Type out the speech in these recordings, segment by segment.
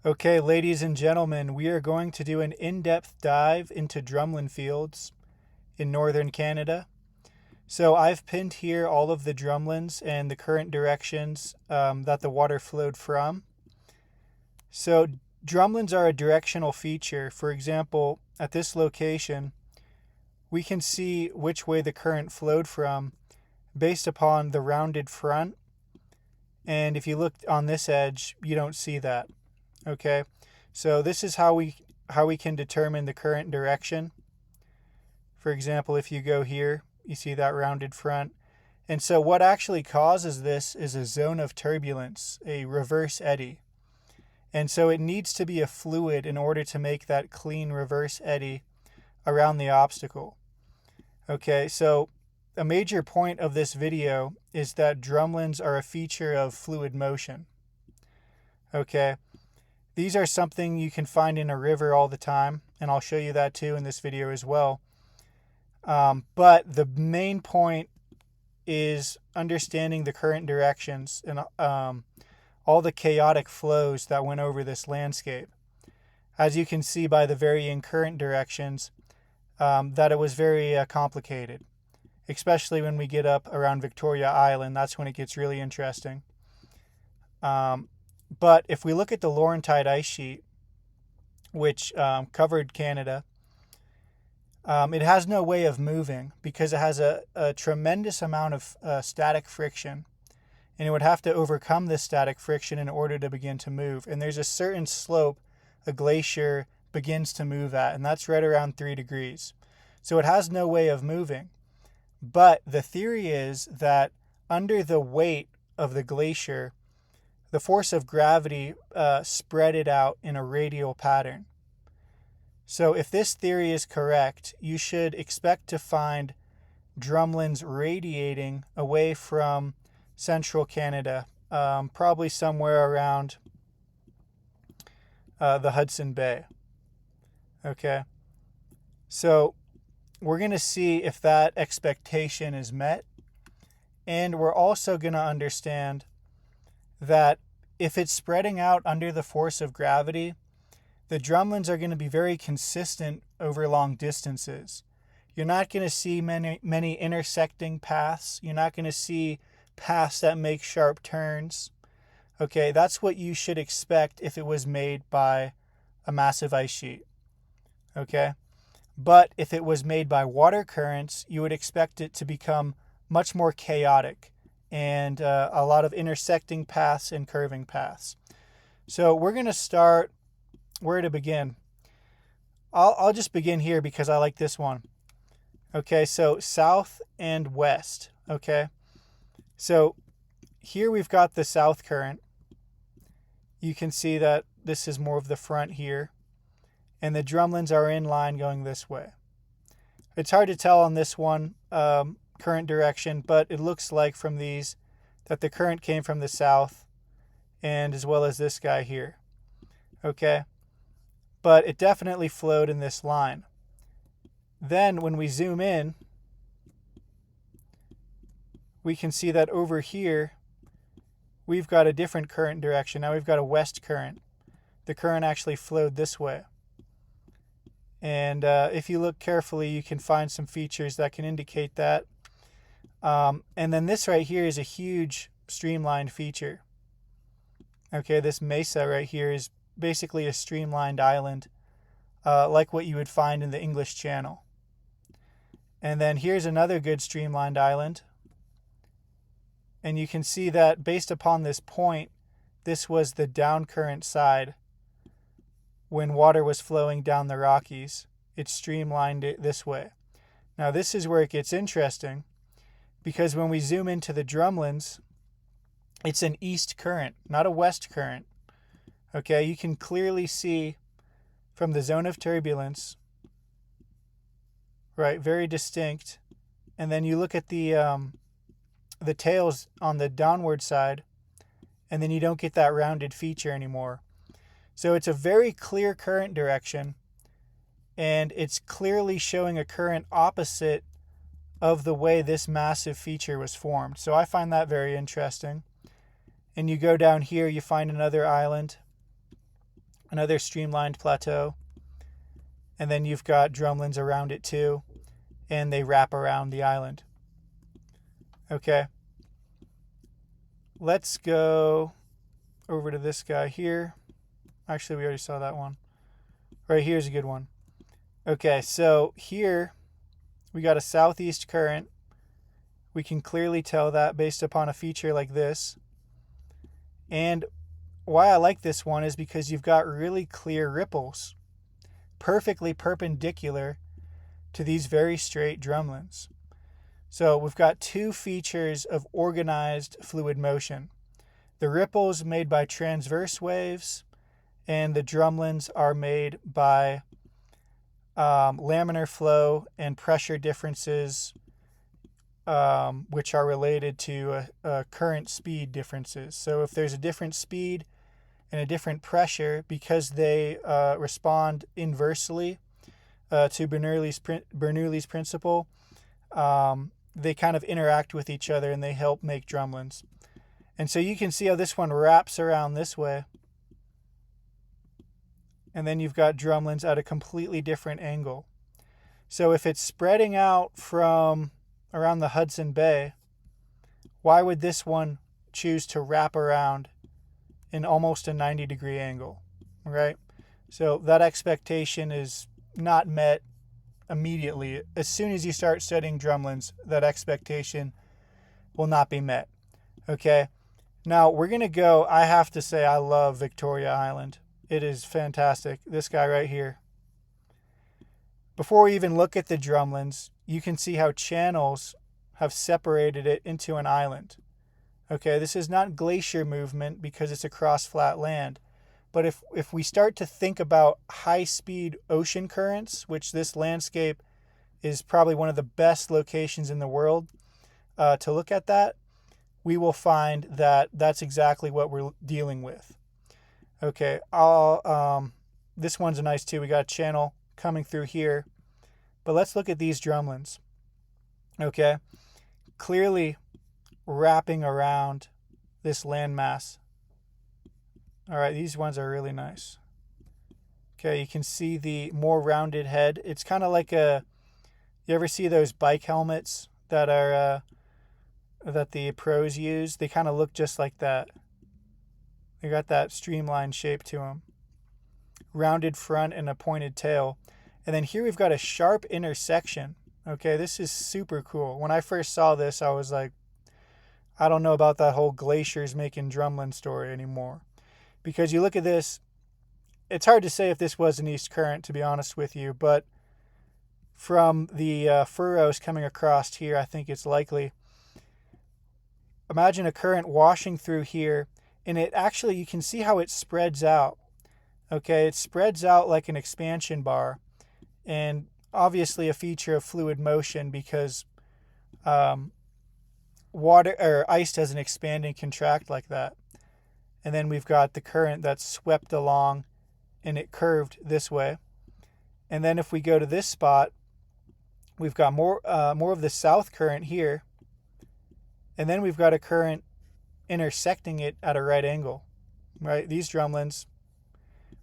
Okay, ladies and gentlemen, we are going to do an in-depth dive into drumlin fields in northern Canada. So I've pinned here all of the drumlins and the current directions that the water flowed from. So drumlins are a directional feature. For example, at this location, we can see which way the current flowed from based upon the rounded front. And if you look on this edge, you don't see that. Okay, so this is how we can determine the current direction. For example, if you go here, you see that rounded front. And so what actually causes this is a zone of turbulence, a reverse eddy. And so it needs to be a fluid in order to make that clean reverse eddy around the obstacle. Okay, so a major point of this video is that drumlins are a feature of fluid motion. Okay. These are something you can find in a river all the time, and I'll show you that too in this video as well. But the main point is understanding the current directions and all the chaotic flows that went over this landscape. As you can see by the varying current directions, that it was very complicated, especially when we get up around Victoria Island. That's when it gets really interesting. But if we look at the Laurentide ice sheet, which covered Canada, it has no way of moving because it has a tremendous amount of static friction. And it would have to overcome this static friction in order to begin to move. And there's a certain slope a glacier begins to move at, and that's right around 3 degrees. So it has no way of moving. But the theory is that under the weight of the glacier, the force of gravity spread it out in a radial pattern. So if this theory is correct, you should expect to find drumlins radiating away from central Canada, probably somewhere around the Hudson Bay. Okay, so we're going to see if that expectation is met, and we're also going to understand that if it's spreading out under the force of gravity, the drumlins are going to be very consistent over long distances. You're not going to see many intersecting paths. You're not going to see paths that make sharp turns. Okay, that's what you should expect if it was made by a massive ice sheet. Okay, but if it was made by water currents, you would expect it to become much more chaotic and a lot of intersecting paths and curving paths. So we're going to start where to begin. I'll just begin here because I like this one. Okay, so south and west. Okay, so here we've got the south current. You can see that this is more of the front here, and the drumlins are in line going this way. It's hard to tell on this one current direction, but it looks like from these that the current came from the south, and as well as this guy here. Okay, but it definitely flowed in this line. Then when we zoom in, we can see that over here we've got a different current direction. Now we've got a west current. The current actually flowed this way. And if you look carefully, you can find some features that can indicate that. And then this right here is a huge streamlined feature. Okay, this mesa right here is basically a streamlined island, like what you would find in the English Channel. And then here's another good streamlined island. And you can see that based upon this point, this was the down current side. When water was flowing down the Rockies, it streamlined it this way. Now this is where it gets interesting, because when we zoom into the drumlins, it's an east current, not a west current. Okay, you can clearly see from the zone of turbulence, right, very distinct. And then you look at the tails on the downward side, and then you don't get that rounded feature anymore. So it's a very clear current direction, and it's clearly showing a current opposite of the way this massive feature was formed. So I find that very interesting. And you go down here, you find another island another streamlined plateau. And then you've got drumlins around it too, and they wrap around the island. Okay. Let's go over to this guy here. Actually, we already saw that one. Right here's a good one. Okay, so here we got a southeast current. We can clearly tell that based upon a feature like this. And why I like this one is because you've got really clear ripples, perfectly perpendicular to these very straight drumlins. So we've got two features of organized fluid motion. The ripples made by transverse waves, and the drumlins are made by laminar flow and pressure differences, which are related to current speed differences. So if there's a different speed and a different pressure, because they respond inversely to Bernoulli's principle, they kind of interact with each other and they help make drumlins. And so you can see how this one wraps around this way. And then you've got drumlins at a completely different angle. So if it's spreading out from around the Hudson Bay, why would this one choose to wrap around in almost a 90-degree angle, right? So that expectation is not met immediately. As soon as you start studying drumlins, that expectation will not be met, okay? Now, we're going to go, I have to say I love Victoria Island. It is fantastic. This guy right here. Before we even look at the drumlins, you can see how channels have separated it into an island. Okay, this is not glacier movement because it's across flat land. But if we start to think about high-speed ocean currents, which this landscape is probably one of the best locations in the world to look at that, we will find that that's exactly what we're dealing with. Okay, this one's nice too. We got a channel coming through here. But let's look at these drumlins. Okay, clearly wrapping around this landmass. All right, these ones are really nice. Okay, you can see the more rounded head. It's kind of like you ever see those bike helmets that are that the pros use? They kind of look just like that. They got that streamlined shape to them. Rounded front and a pointed tail. And then here we've got a sharp intersection. Okay, this is super cool. When I first saw this, I was like, I don't know about that whole glaciers making drumlin story anymore. Because you look at this, it's hard to say if this was an east current, to be honest with you, but from the furrows coming across here, I think it's likely. Imagine a current washing through here, and it actually, you can see how it spreads out. Okay, it spreads out like an expansion bar, and obviously a feature of fluid motion because water or ice doesn't expand and contract like that. And then we've got the current that's swept along and it curved this way. And then if we go to this spot, we've got more of the south current here. And then we've got a current intersecting it at a right angle, right? These drumlins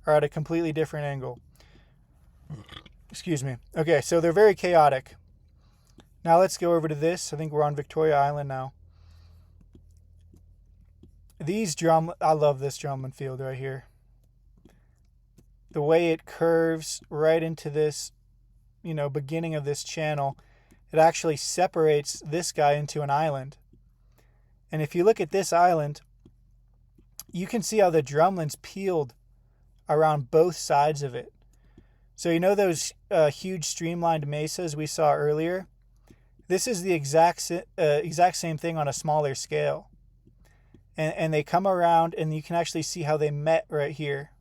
are at a completely different angle. Excuse me. Okay, so they're very chaotic. Now let's go over to this. I think we're on Victoria Island now. I love this drumlin field right here. The way it curves right into this, beginning of this channel, it actually separates this guy into an island. And if you look at this island, you can see how the drumlins peeled around both sides of it. So those huge streamlined mesas we saw earlier? This is the exact same thing on a smaller scale. And they come around, and you can actually see how they met right here.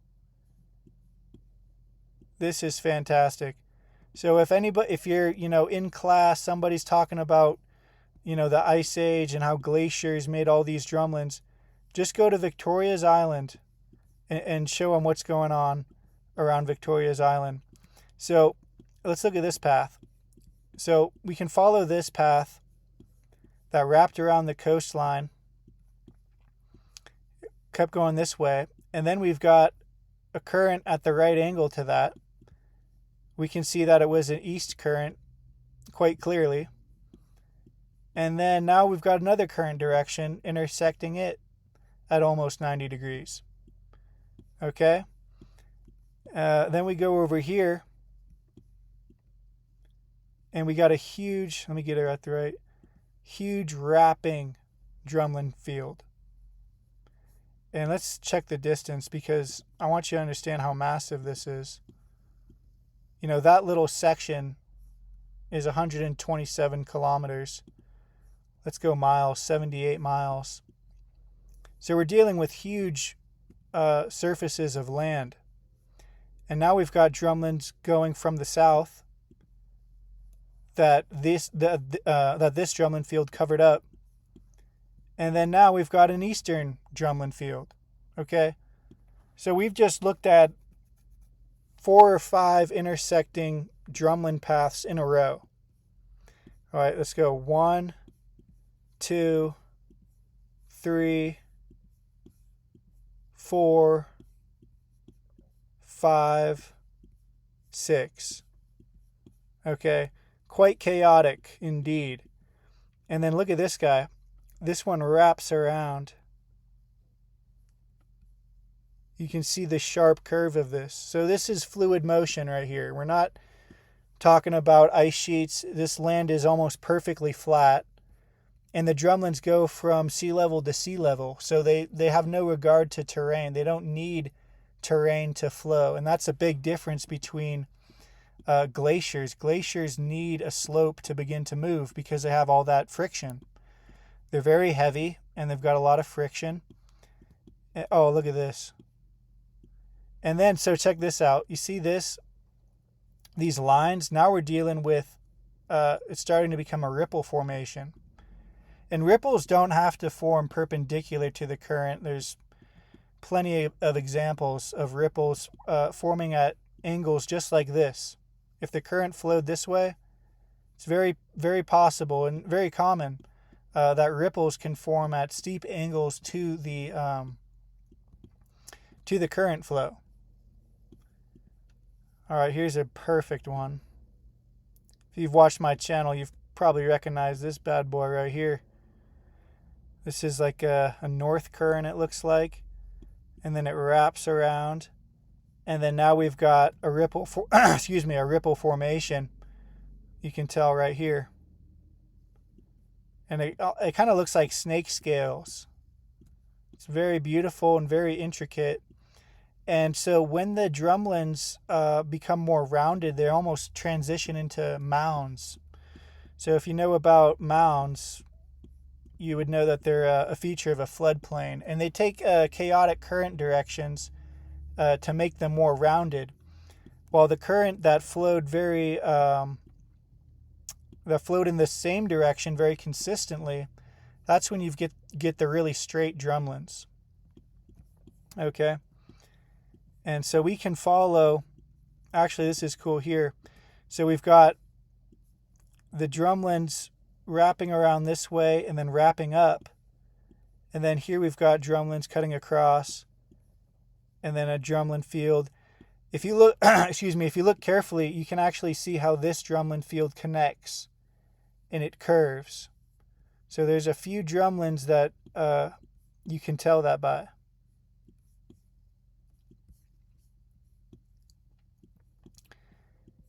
This is fantastic. So if you're, in class, somebody's talking about, the Ice Age and how glaciers made all these drumlins, just go to Victoria's Island and show them what's going on around Victoria's Island. So let's look at this path. So we can follow this path that wrapped around the coastline, kept going this way, and then we've got a current at the right angle to that. We can see that it was an east current quite clearly. And then now we've got another current direction intersecting it at almost 90 degrees. Okay? Then we go over here, and we got a huge, let me get it at the right, huge wrapping Drumlin field. And let's check the distance because I want you to understand how massive this is. You know, that little section is 127 kilometers. Let's go miles, 78 miles. So we're dealing with huge surfaces of land. And now we've got drumlins going from the south that this drumlin field covered up. And then now we've got an eastern drumlin field. Okay? So we've just looked at 4 or 5 intersecting drumlin paths in a row. All right, let's go 1, 2, 3, 4, 5, 6. Okay, quite chaotic indeed. And then look at this guy. This one wraps around. You can see the sharp curve of this. So this is fluid motion right here. We're not talking about ice sheets. This land is almost perfectly flat. And the drumlins go from sea level to sea level. So they have no regard to terrain. They don't need terrain to flow. And that's a big difference between glaciers. Glaciers need a slope to begin to move because they have all that friction. They're very heavy and they've got a lot of friction. Oh, look at this. And then, so check this out. You see this? These lines? Now we're dealing with, it's starting to become a ripple formation. And ripples don't have to form perpendicular to the current. There's plenty of examples of ripples forming at angles just like this. If the current flowed this way, it's very, very possible and very common that ripples can form at steep angles to the current flow. All right, here's a perfect one. If you've watched my channel, you've probably recognized this bad boy right here. This is like a north current, it looks like. And then it wraps around. And then now we've got a ripple, a ripple formation. You can tell right here. And it kind of looks like snake scales. It's very beautiful and very intricate. And so when the drumlins become more rounded, they almost transition into mounds. So if you know about mounds, you would know that they're a feature of a floodplain. And they take chaotic current directions to make them more rounded. While the current that flowed in the same direction very consistently, that's when you get the really straight drumlins. Okay? And so we can follow, actually this is cool here. So we've got the drumlins wrapping around this way and then wrapping up. And then here we've got drumlins cutting across and then a drumlin field. If you look, if you look carefully, you can actually see how this drumlin field connects and it curves. So there's a few drumlins that you can tell that by.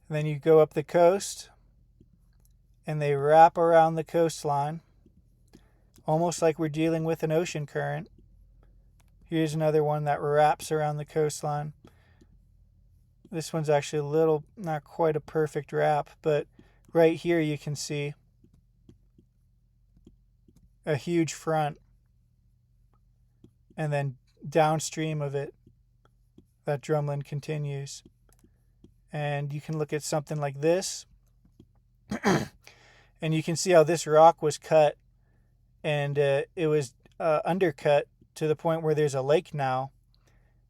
And then you go up the coast and they wrap around the coastline, almost like we're dealing with an ocean current. Here's another one that wraps around the coastline. This one's actually a little, not quite a perfect wrap, but right here you can see a huge front. And then downstream of it, that drumlin continues. And you can look at something like this. And you can see how this rock was cut. And it was undercut to the point where there's a lake now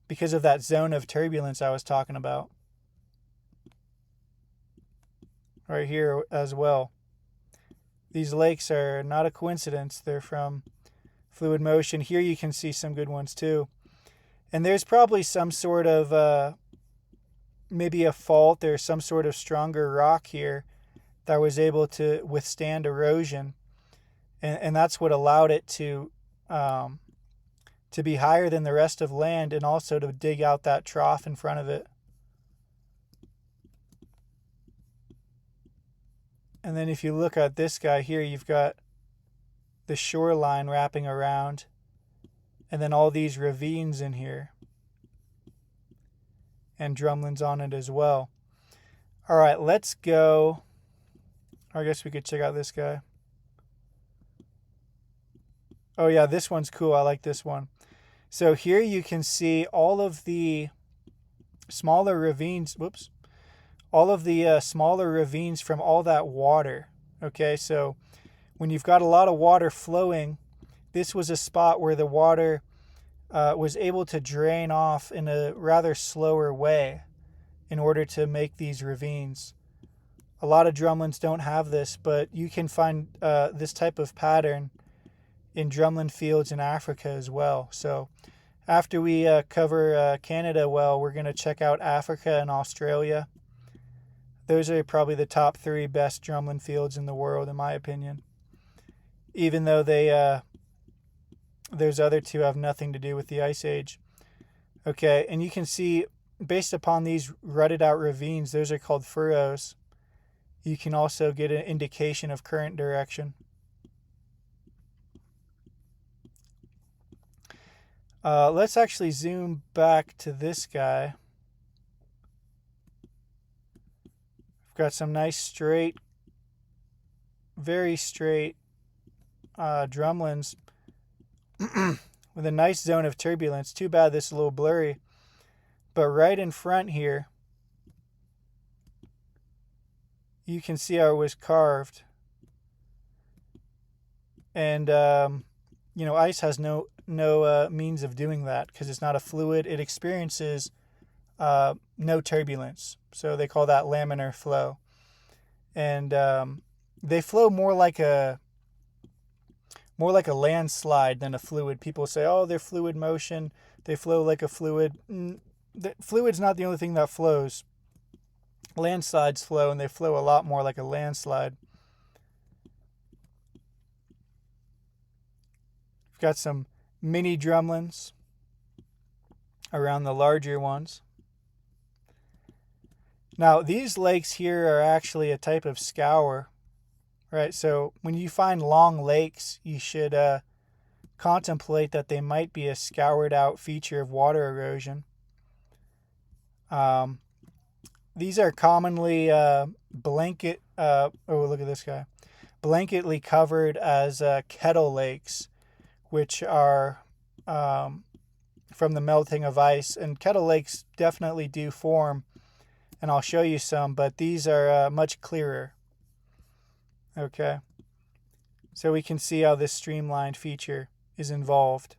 because of that zone of turbulence I was talking about. Right here as well. These lakes are not a coincidence. They're from fluid motion. Here you can see some good ones too. And there's probably some sort of maybe a fault or some sort of stronger rock here that was able to withstand erosion, and that's what allowed it to be higher than the rest of land, and also to dig out that trough in front of it. And then if you look at this guy here, you've got the shoreline wrapping around, and then all these ravines in here, and drumlins on it as well. All right, let's go. I guess we could check out this guy. Oh yeah, this one's cool. I like this one. So here you can see all of the smaller ravines. Whoops. All of the smaller ravines from all that water. Okay, so when you've got a lot of water flowing, this was a spot where the water was able to drain off in a rather slower way in order to make these ravines. A lot of drumlins don't have this, but you can find this type of pattern in drumlin fields in Africa as well. So after we cover Canada well, we're going to check out Africa and Australia. Those are probably the top 3 best drumlin fields in the world, in my opinion. Even though those other 2 have nothing to do with the Ice Age. Okay, and you can see, based upon these rutted out ravines, those are called furrows. You can also get an indication of current direction. Let's actually zoom back to this guy. We've got some nice straight, very straight drumlins with a nice zone of turbulence. Too bad this is a little blurry. But right in front here, you can see how it was carved. And, ice has no means of doing that because it's not a fluid. It experiences no turbulence. So they call that laminar flow. And they flow more like a landslide than a fluid. People say, oh, they're fluid motion. They flow like a fluid. The fluid's not the only thing that flows. Landslides flow, and they flow a lot more like a landslide. We've got some mini drumlins around the larger ones. Now, these lakes here are actually a type of scour, right? So when you find long lakes, you should contemplate that they might be a scoured out feature of water erosion. These are commonly look at this guy, blanketly covered as kettle lakes, which are from the melting of ice. And kettle lakes definitely do form, and I'll show you some, but these are much clearer. Okay, so we can see how this streamlined feature is involved.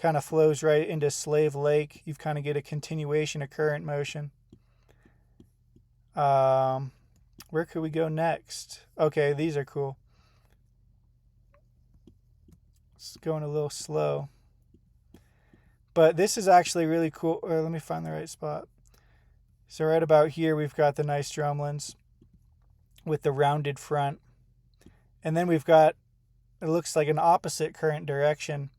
Kind of flows right into Slave Lake. You kind of get a continuation of current motion. Where could we go next? Okay, these are cool. It's going a little slow. But this is actually really cool. Let me find the right spot. So right about here, we've got the nice drumlins with the rounded front. And then we've got, it looks like an opposite current direction.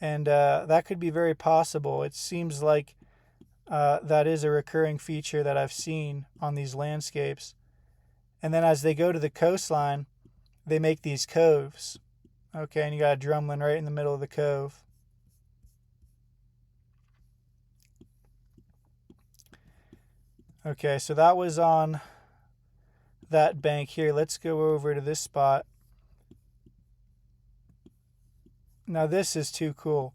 And that could be very possible. It seems like that is a recurring feature that I've seen on these landscapes. And then as they go to the coastline, they make these coves. Okay, and you got a drumlin right in the middle of the cove. Okay, so that was on that bank here. Let's go over to this spot. Now this is too cool.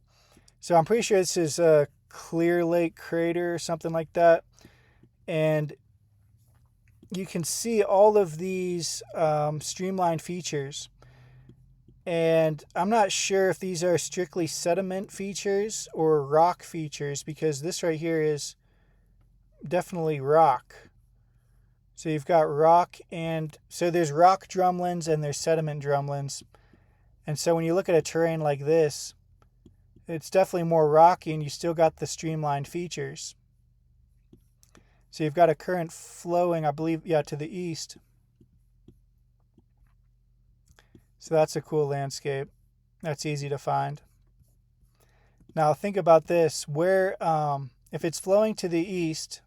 So I'm pretty sure this is a Clear Lake crater or something like that. And you can see all of these streamlined features. And I'm not sure if these are strictly sediment features or rock features, because this right here is definitely rock. So you've got rock, and so there's rock drumlins and there's sediment drumlins. And so when you look at a terrain like this, It's definitely more rocky, and you still got the streamlined features. So you've got a current flowing, I believe, yeah, to the east. So that's a cool landscape. That's easy to find. Now think about this. Where, if it's flowing to the east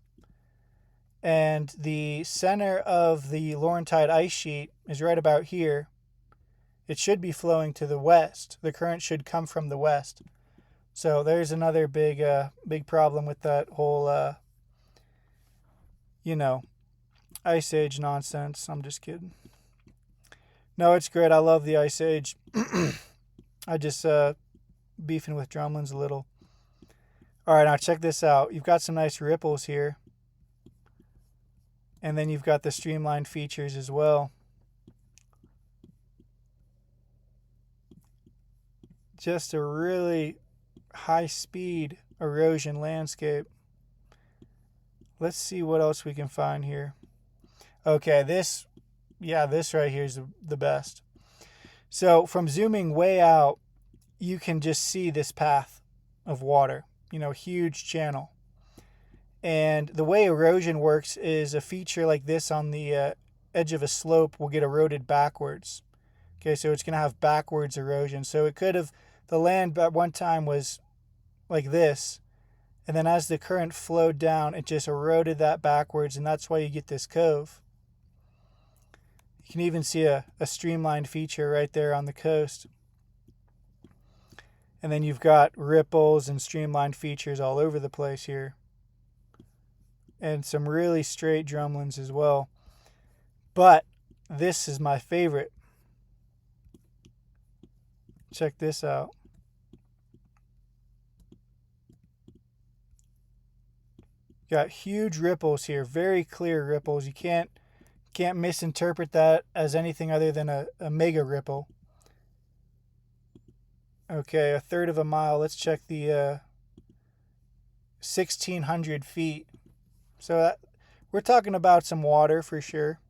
and the center of the Laurentide ice sheet is right about here, it should be flowing to the west. The current should come from the west. So there's another big problem with that whole, Ice Age nonsense. I'm just kidding. No, it's great. I love the Ice Age. I just beefing with Drumlins a little. All right, now check this out. You've got some nice ripples here. And then you've got the streamlined features as well. Just a really high-speed erosion landscape. Let's see what else we can find here. Okay, this right here is the best. So from zooming way out, you can just see this path of water, huge channel. And the way erosion works is a feature like this on the edge of a slope will get eroded backwards. Okay, so it's going to have backwards erosion. So it could have, the land at one time was like this, and then as the current flowed down, it just eroded that backwards, and that's why you get this cove. You can even see a streamlined feature right there on the coast. And then you've got ripples and streamlined features all over the place here. And some really straight drumlins as well. But this is my favorite. Check this out. Got huge ripples here, very clear ripples. You can't misinterpret that as anything other than a mega ripple. Okay, a third of a mile. Let's check the 1,600 feet. So we're talking about some water for sure.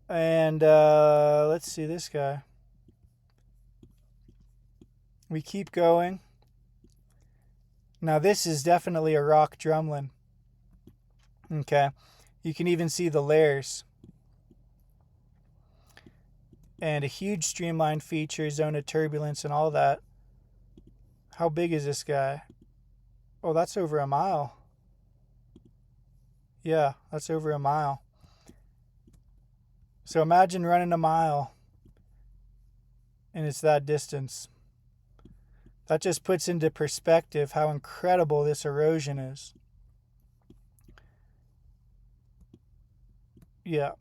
And let's see this guy. We keep going. Now this is definitely a rock drumlin. Okay, you can even see the layers. And a huge streamlined feature, zone of turbulence and all that. How big is this guy? Oh, that's over a mile. Yeah, that's over a mile. So imagine running a mile and it's that distance. That just puts into perspective how incredible this erosion is. Yeah,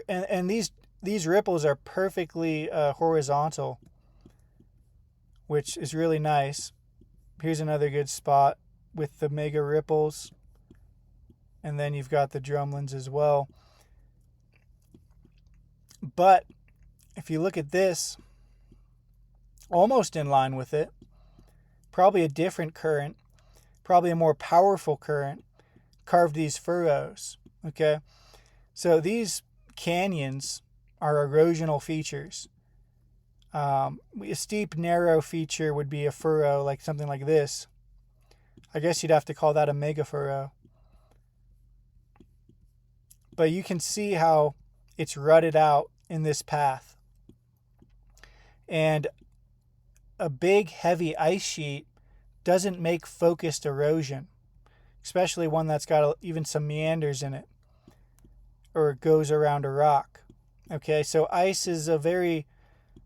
and these ripples are perfectly horizontal, which is really nice. Here's another good spot with the mega ripples. And then you've got the drumlins as well. But if you look at this, almost in line with it, probably a different current, probably a more powerful current, carved these furrows. Okay, so these canyons are erosional features. A steep, narrow feature would be a furrow, like something like this. I guess you'd have to call that a mega furrow. But you can see how it's rutted out in this path. And a big, heavy ice sheet doesn't make focused erosion, especially one that's got even some meanders in it, or it goes around a rock. Okay, so ice is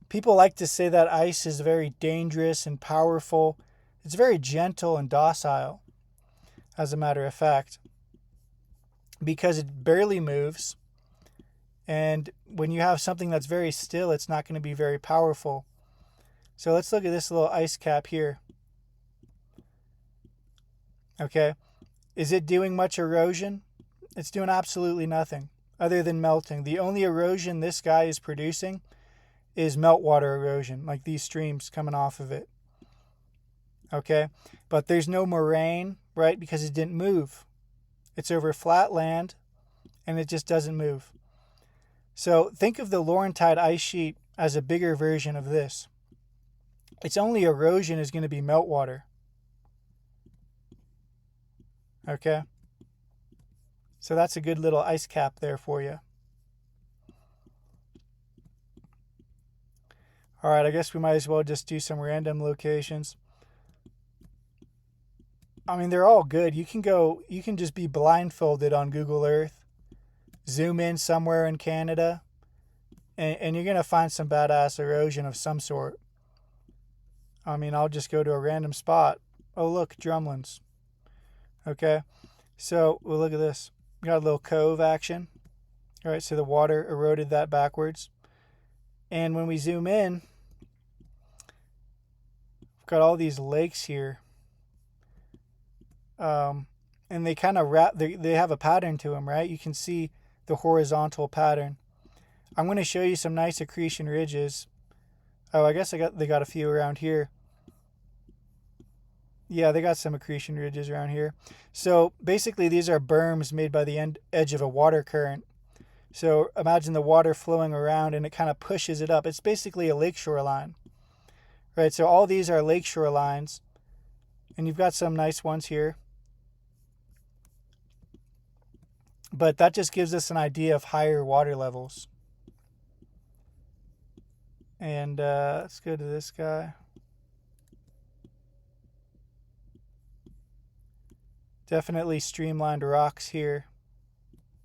people like to say that ice is very dangerous and powerful. It's very gentle and docile, as a matter of fact, because it barely moves. And when you have something that's very still, it's not going to be very powerful. So let's look at this little ice cap here. Okay, is it doing much erosion? It's doing absolutely nothing other than melting. The only erosion this guy is producing is meltwater erosion, like these streams coming off of it. Okay, but there's no moraine, right? Because it didn't move. It's over flat land and it just doesn't move. So think of the Laurentide ice sheet as a bigger version of this. It's only erosion is going to be meltwater. Okay? So that's a good little ice cap there for you. All right, I guess we might as well just do some random locations. I mean, they're all good. You can just be blindfolded on Google Earth, zoom in somewhere in Canada, and you're going to find some badass erosion of some sort. I mean, I'll just go to a random spot. Oh, look, Drumlins. Okay, so well, look at this. We got a little cove action. All right, so the water eroded that backwards. And when we zoom in, we've got all these lakes here. And they kind of they have a pattern to them, right? You can see the horizontal pattern. I'm going to show you some nice accretion ridges. Oh, I guess they got a few around here. Yeah, they got some accretion ridges around here. So basically these are berms made by the edge of a water current. So imagine the water flowing around and it kind of pushes it up. It's basically a lakeshore line, right? So all these are lakeshore lines, and you've got some nice ones here. But that just gives us an idea of higher water levels. And let's go to this guy. Definitely streamlined rocks here.